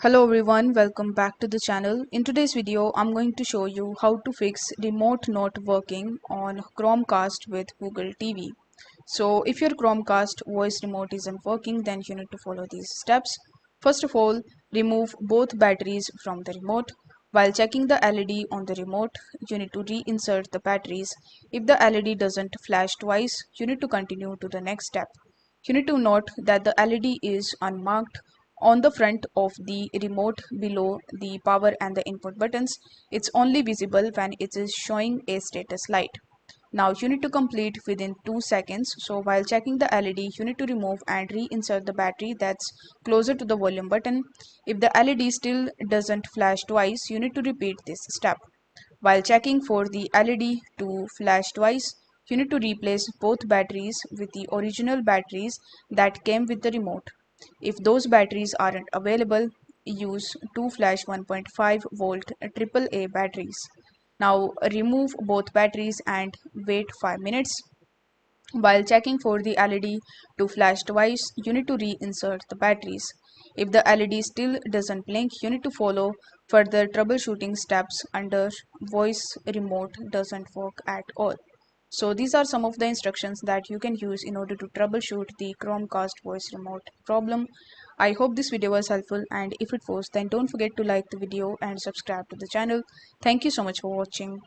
Hello everyone, welcome back to the channel. In today's video, I'm going to show you how to fix remote not working on Chromecast with Google TV. So if your Chromecast voice remote isn't working, then you need to follow these steps. First of all, remove both batteries from the remote. While checking the LED on the remote, you need to reinsert the batteries. If the LED doesn't flash twice, you need to continue to the next step. You need to note that the LED is unmarked on the front of the remote below the power and the input buttons. It's only visible when it is showing a status light. Now you need to complete within 2 seconds. So while checking the LED, you need to remove and reinsert the battery that's closer to the volume button. If the LED still doesn't flash twice, you need to repeat this step. While checking for the LED to flash twice, you need to replace both batteries with the original batteries that came with the remote. If those batteries aren't available, use two flash 1.5 volt AAA batteries. Now remove both batteries and wait 5 minutes. While checking for the LED to flash twice, you need to reinsert the batteries. If the LED still doesn't blink, you need to follow further troubleshooting steps under voice remote doesn't work at all. So these are some of the instructions that you can use in order to troubleshoot the Chromecast voice remote problem. I hope this video was helpful, and if it was, then don't forget to like the video and subscribe to the channel. Thank you so much for watching.